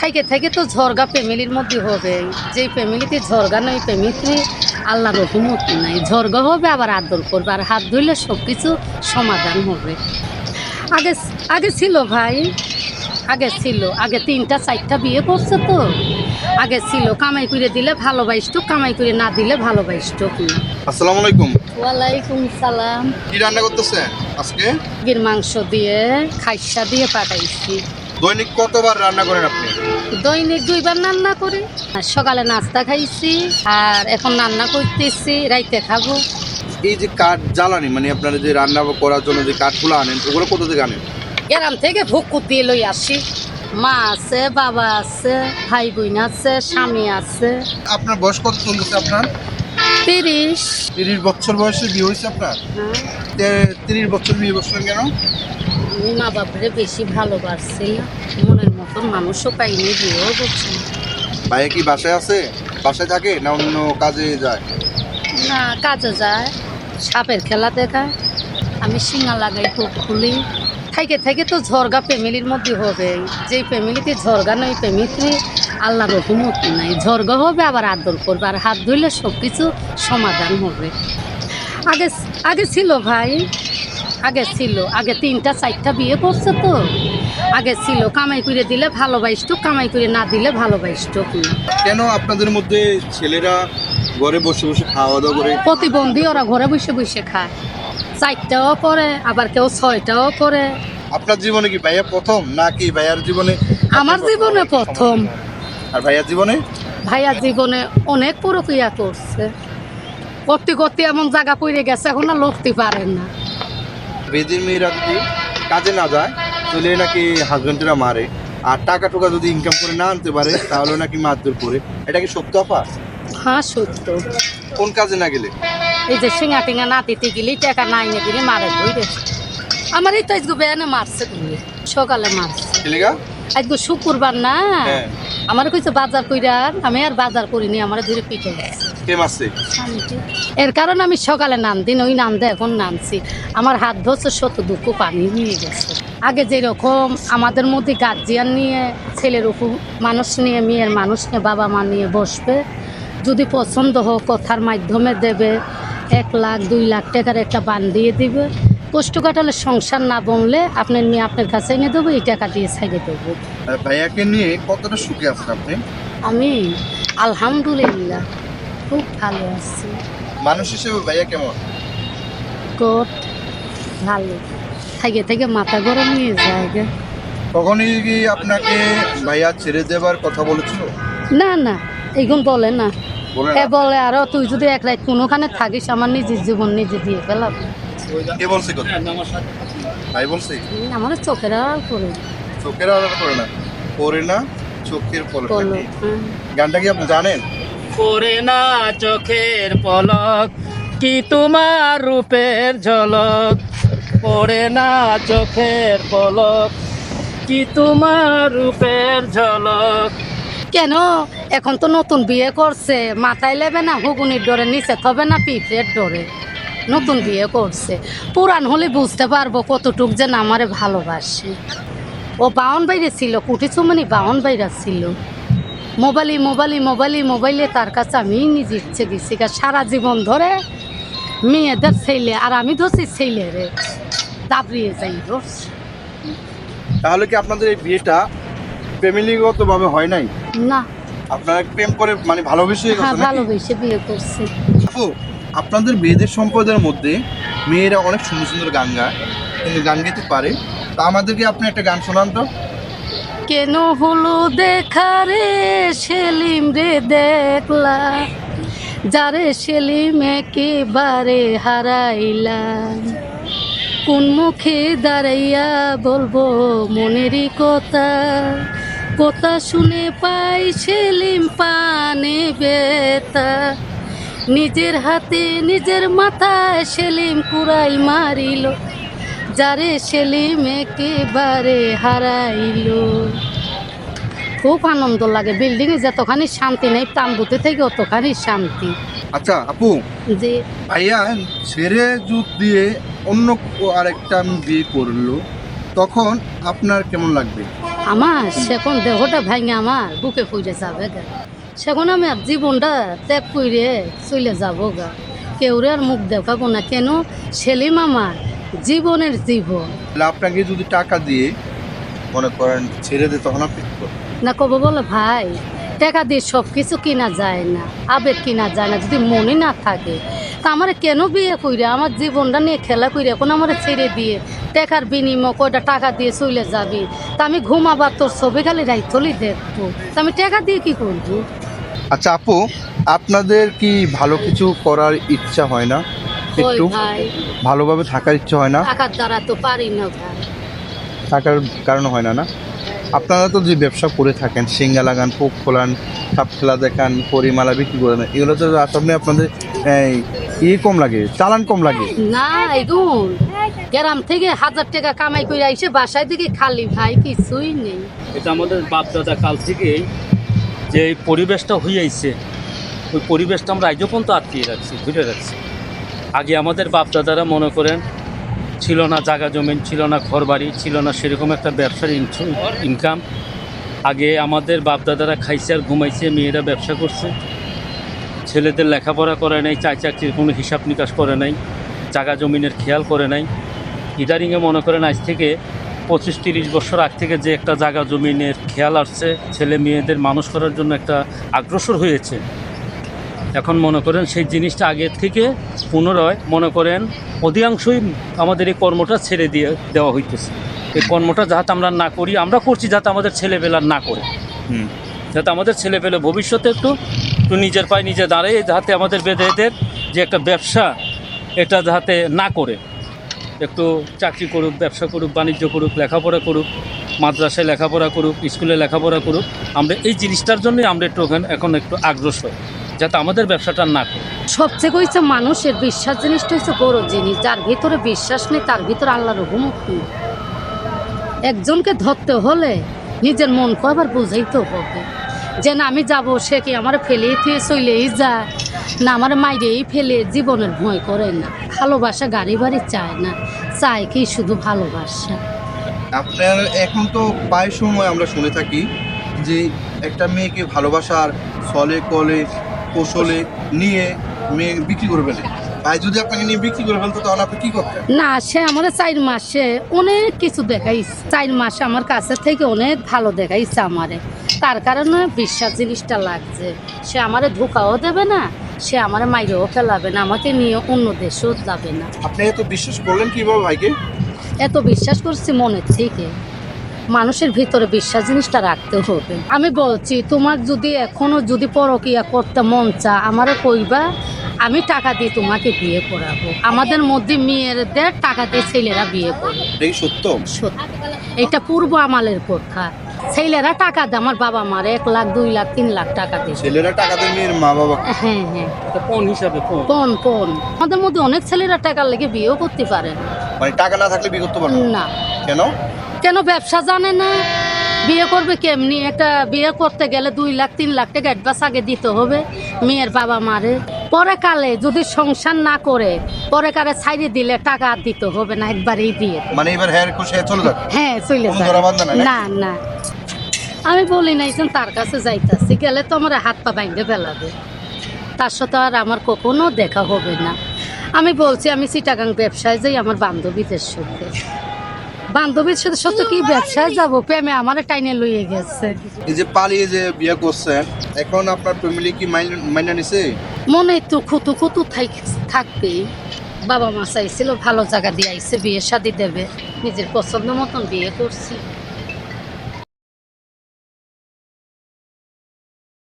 থেকে থেকে তো ঝরগা ফ্যামিলির মধ্যে হবে, যে ফ্যামিলিতে ঝরগা নয় ফ্যামিলিতে আল্লাহ রহমত নাই, ঝরগা হবে আবার আদর করবে, আর হাত ধুইলে সব কিছু সমাধান হবে। আগে আগে ছিল ভাই, আগে ছিল, আগে 3টা 4টা বিয়ে করছে তো, আগে ছিল কামাই করে দিলে ভালোবাসতো, কামাই করে না দিলে ভালোবাসতো কি। আসসালামু আলাইকুম। ওয়ালাইকুম সালাম। কি রান্না করতেছেন আজকে? মুরগির মাংস দিয়ে খাইসা দিয়ে পাঠাইছি। দৈনিক কতবার রান্না করেন আপনি? দৈনিক 2বার রান্না করি। আর সকালে নাস্তা খাইছি, আর এখন রান্না করতেছি, রাইতে খাবো। এই যে কাঠ জ্বালানি, মানে আপনারা যে রান্না করার জন্য যে কাঠগুলো আনেন, ওগুলো কোথা থেকে আনেন? গ্রাম থেকে ভুকুত দিয়ে লই আসি। মা আছে, বাবা আছে, ভাই বোন আছে, স্বামী আছে। আপনার বয়স কত চলতেছে আপনার? 30। 30 বছর বয়সে বিয়ে হয়েছে আপনার? 30 বছর বিয়ে করছেন কেন? আমি মা বাবারে বেশি ভালোবাসছিলাম, মনের মতন মানুষও পাইনি, বিয়েও করছি ভাইয়া কি বাসায় আছে? বাসায় থাকে না অন্য কাজে যায়? না, কাজে যায়, সাপের খেলা দেখায়। আমি শিঙা লাগাই, টোপ খুলি। থেকে থেকে তো ঝরগা ফ্যামিলির মধ্যে হবে, যে ফ্যামিলিতে ঝরগা নয় ফ্যামিলিতে আল্লাহ রহমত নাই, ঝরগা হবে আবার আদর করবে, আর হাত ধুইলে সব কিছু সমাধান হবে। আগে আগে ছিল ভাই, আগে ছিল, আগে 3টা 4টা বিয়ে করছে তো, আগে ছিল কামাই করে দিলে ভালোবাসতো, কামাই করে না দিলে ভালোবাসতো কি। কেন আপনাদের মধ্যে ছেলেরা ঘরে বসে বসে খাওয়া দাওয়া করে? প্রতিবন্ধী, ওরা ঘরে বসে বসে খায়, 4টাও করে, আবার কেউ 6টাও করে। আপনার জীবনে কি ভাইয়া প্রথম, নাকি ভাইয়ার জীবনে? আমার জীবনে প্রথম। আর ভাইয়ার জীবনে? ভাইয়া জীবনে অনেক প্রক্রিয়া করছে, করতে করতে এমন জায়গা পড়ে গেছে, এখন আর লড়তে পারেন না। বেদের মেয়েরা যদি কাজে না যায় তাহলে নাকি হাজবেন্ডরা মারে, আর টাকা টুকা যদি ইনকাম করে না আনতে পারে তাহলে নাকি মারধর করে। এটা কি সত্য আপা? হ্যাঁ সত্য। কোন কাজে না গেলে? এই যে সিঙ্গা টিঙ্গা না দিতে গেলে, টাকা না এনে দিলে মারে ধরে। আমার এই তো আজকে বেয়ানে মারছে, তুমি সকালে মারছে। ছেলেগা আজকে শুক্রবার না, হ্যাঁ। আমার কইছে বাজার কইরা, আমি আর বাজার করিনি, আমার ধরে পিঠে গেছে। কে মারছে? এর কারণ আমি সকালে নাম দিন, ওই নাম দিয়ে এখন নামছি। আমার হাত ধরছে, শত দুঃখ পানি নিয়ে গেছে। আগে যেরকম আমাদের মধ্যে গার্জিয়ান নিয়ে, ছেলের উপর মানুষ নিয়ে, মেয়ের মানুষ নিয়ে, বাবা মা নিয়ে বসবে, যদি পছন্দ হোক কথার মাধ্যমে দেবে, 1 লাখ 2 লাখ টাকার একটা বান দিয়ে দিবে। কষ্ট কাটালে সংসার না বনলে আপনার মেয়ে আপনার কাছে এনে দেবো, এই টাকা দিয়ে ছাইড়ে দেবো। আর ভাইয়াকে নিয়ে কতটা সুখে আছেন আপনি? আমি আলহামদুলিল্লাহ খুব ভালো আছি। মানুষ হিসেবে ভাইয়া কেমন? কোট ভালো, থেকে থেকে মাথা গরম নিয়ে যায় গে। কখনই কি আপনাকে ভাইয়া ছেড়ে দেবার কথা বলেছিল? না না, এইগুন বলে না। বলে এ না? বলে আরো তুই যদি এক রাত কোনোখানে থাকিস, আমার নিজের জীবন নিজে দিয়ে ফেলাব। কে বলছে কথা? ভাই বলছে? আমার চোখের আর করে চোখের আড়াল করে না, করে না চোখের পলক বলো। নাকি? গানটা কি আপনি জানেন? পড়ে না চোখের পলক, কি তোমার রূপের ঝলক। পড়ে না চোখের পলক, কি তোমার রূপের ঝলক। কেন এখন তো নতুন বিয়ে করছে, মাথায় লেবে না হুগুনির ডরে, নিচে থবে না পিঁপড়ের ডরে। নতুন বিয়ে করছে, পুরান হলে বুঝতে পারবো কতটুক যে না আমারে ভালোবাসে। ও বাউন বাইরে ছিল, কুটি চুমনি বাউন বাইরে ছিল। মোবাইলে তার কাছে আমি নিজে ইচ্ছে গেছি, সারা জীবন ধরে মেয়েদের ছেলে, আর আমি ধরছি ছেলে রে, দাবড়িয়ে যাই ধরছি। তাহলে কি আপনাদের এই বিয়েটা ফ্যামিলিগতভাবে হয় নাই? না, আপনারা প্রেম করে মানে ভালোবেসে হ্যাঁ গেছেন নাকি? ভালোবেসে বিয়ে করছি। আপু, আপনাদের মেয়েদের সম্প্রদায়ের মধ্যে মেয়েরা অনেক সুন্দর সুন্দর গান গায়, কিন্তু গান গাইতে পারে। তা আমাদেরকে আপনি একটা গান শোনান তো। কেন হলো দেখা রে সেলিম রে, দেখলা যারে সেলিম একেবারে হারাইলাম, কোন মুখে দাঁড়াইয়া বলবো মনেরই কথা, কথা শুনে পাই সেলিম পানে বেতা, নিজের হাতে নিজের মাথায় সেলিম কুড়াল মারিল, যারে সেলিম একেবারে হারাইল। খুব আনন্দ লাগে, বিল্ডিংয়ে যতখানি শান্তি নেই, তাম্বুতে থেকে অতখানি শান্তি। আচ্ছা আপু, যে ভাইয়া ছেড়ে যুগ দিয়ে অন্য আরেকটা বিয়ে করলো, তখন আপনার কেমন লাগবে? আমার সেখন দেহটা ভাঙে আমার বুকে ফুটে যাবে গা, সেখন আমি আর জীবনটা ত্যাগ করে চলে যাবো গা, কেউরে আর মুখ দেখাবো না। কেন? সেলিম আমার জীবনের জীবন। তাহলে আপনাকে যদি টাকা দিয়ে মনে করেন ছেড়ে দেয় তখন আপনি কি করবেন? না কব বলে ভাই, টাকা দিয়ে সব কিছু কিনা যায় না, আবেগ কিনা যায় না। যদি মনে না থাকে তা আমার কেন বিয়ে কইরে আমার জীবনটা নিয়ে খেলা কইরে এখন আমার ছেড়ে দিয়ে টাকার বিনিময় কয়টা টাকা দিয়ে চলে যাবি, তা আমি ঘুমাবার তোর ছবি খালি রাইতলি দেখবো, তা আমি টাকা দিয়ে কি করবো? আচ্ছা আপু, আপনাদের কি ভালো কিছু করার ইচ্ছা হয় না? ওই একটু ভাই, ভালোভাবে থাকার ইচ্ছা হয় না? টাকার দ্বারা তো পারি না ভাই। থাকার কারণে হয় না না? আপনারা তো যে ব্যবসা করে থাকেন, সিঙ্গা লাগান, পোক খোলান, সাপ খেলা দেখান, পরিমালা বিক্রি করেন, এগুলো তো আসলে আপনাদের কম লাগে, চালান কম লাগে। না এগুন গ্রাম থেকে 1000 টাকা কামাই করে আইসে বাসায় দিকে খালি ভাই, কিছুই নেই। এটা আমাদের বাপ দাদা কাল থেকে যে এই পরিবেশটা হইয়াছে, ওই পরিবেশটা আমরা আজও পর্যন্ত আটকিয়ে রাখছি, ঘুরে রাখছি। আগে আমাদের বাপ দাদারা মনে করেন ছিল না জায়গা জমিন, ছিল না ঘর বাড়ি, ছিল না সেরকম একটা ব্যবসার ইনকাম। আগে আমাদের বাপ দাদারা খাইছে আর ঘুমাইছে, মেয়েরা ব্যবসা করছে, ছেলেদের লেখাপড়া করে নাই, চাকরির কোনো হিসাব নিকাশ করে নাই, জায়গা জমিনের খেয়াল করে নাই। ইদারিংয়ে মনে করেন আজ থেকে 25-30 বছর আগ থেকে যে একটা জায়গা জমিনের খেয়াল আসছে, ছেলে মেয়েদের মানুষ করার জন্য একটা আগ্রসর হয়েছে। এখন মনে করেন সেই জিনিসটা আগে থেকে পুনরায় মনে করেন অধিকাংশই আমাদের এই কর্মটা ছেড়ে দেওয়া হইতেছে। এই কর্মটা যাতে আমরা না করি, আমরা করছি যাতে আমাদের ছেলেবেলা না করে, যাতে আমাদের ছেলেপেলে ভবিষ্যতে একটু নিজের পায়ে নিজে দাঁড়িয়ে যাতে আমাদের বেদেদের যে একটা ব্যবসা এটা যাতে না করে, একটু চাকরি করুক, ব্যবসা করুক, বাণিজ্য করুক, লেখাপড়া করুক, মাদ্রাসায় লেখাপড়া করুক, স্কুলে লেখাপড়া করুক। আমরা এই জিনিসটার জন্যই আমরা একটু এখন একটু আগ্রসর, যাতে আমাদের ব্যবসাটা না করে। সবচেয়ে হচ্ছে মানুষের বিশ্বাস জিনিসটা হচ্ছে বড় জিনিস। যার ভিতরে বিশ্বাস নেই তার ভিতরে আল্লাহর হুকুমত নেই। একজনকে ধরতে হলে নিজের মনকে আবার বুঝাইতে হবে যে না আমি যাব, সে কি আমার ফেলেই থুয়ে চলেই যায়, না আমার মাইরেই ফেলে, জীবনের ভয় করে না। ভালোবাসা গাড়ি বাড়ি চায় না, চায় কি শুধু ভালোবাসা। আপনার এখন তো প্রায় সময় আমরা শুনে থাকি যে একটা মেয়েকে ভালোবাসার ছলে কলে কৌশলে নিয়ে মেয়ে বিক্রি করে ফেলে। তাই যদি আপনাকে নিয়ে বিক্রি করে ফেলতো তাহলে আপনি কি করতেন? না, সে আমার 4 মাসে অনেক কিছু দেখাইছে, 4 মাসে আমার কাছে থেকে অনেক ভালো দেখাইছে আমারে। তার কারণে বিশ্বাস জিনিসটা লাগছে। সে আমারে ধোকাও দেবে না, সে আমারে মাইরেও ফেলাবে না, আমাকে নিয়ে অন্য দেশেও যাবে না। আপনি এত বিশ্বাস করলেন কিভাবে ভাইকে? এত বিশ্বাস করছি মনের থেকে। মানুষের ভিতরে বিশ্বাস জিনিসটা রাখতে হবে। আমি বলছি তোমার যদি এখনো যদি পরকিয়া করতে মন চা আমারে কইবা, আমি টাকা দিয়ে তোমাকে বিয়ে করাবো। আমাদের মধ্যে মেয়েদের টাকা দিয়ে ছেলেরা বিয়ে করবে। এটা কি সত্য? সত্যি, এটা পূর্ব আমালের কথা। ছেলেরা টাকা দেয়, আমার বাবা মারে 1 লাখ 2 লাখ 3 লাখ টাকা দিয়ে। ছেলেরা টাকা দেয় মেয়ের মা বাবা? হ্যাঁ হ্যাঁ, এটা কোন হিসাবে কোন আমাদের মধ্যে অনেক ছেলেরা টাকার লেগে বিয়েও করতে পারে না। মানে টাকা না থাকলে বিয়ে করতে পারবে না। কেন? কেন? ব্যবসা জানে না, বিয়ে করবে কেমনি? একটা বিয়ে করতে গেলে 2 লাখ 3 লাখ টাকা অ্যাডভান্স আগে দিতে হবে মেয়ের বাবা মারে। পরে কালে যদি সংসার না করে পরে কালে ছাইড়ে দিলে টাকা আর দিতে হবে না, একবারেই দিয়ে। মানে এবার হ্যাঁ খুশি চলে যাবে? হ্যাঁ চলে কোনো ধরাবান্ধা নাই? না না, আমি বলি নাই যে তার কাছে যাইতাছি, গেলে তো আমার হাত পা বাইন্ধে ফেলাবে। তার সাথে আর আমার কখনো দেখা হবে না। আমি বলছি আমি চিটাগাং ব্যবসায় যাই আমার বান্ধবীদের সাথে। বান্ধবীর সাথে কি ব্যবসায় যাব? প্রেমে আমার টাইনে লইয়ে গেছে। এই যে পালিয়ে যে বিয়ে করছেন, এখন আপনার ফ্যামিলি কি মাইনা নিছে? মনে তো খুতু থাকবে। বাবা মা চাইছিল ভালো জায়গা দিয়ে আইছে, বিয়ে শাদি দেবে, নিজের পছন্দ মতন বিয়ে করছি।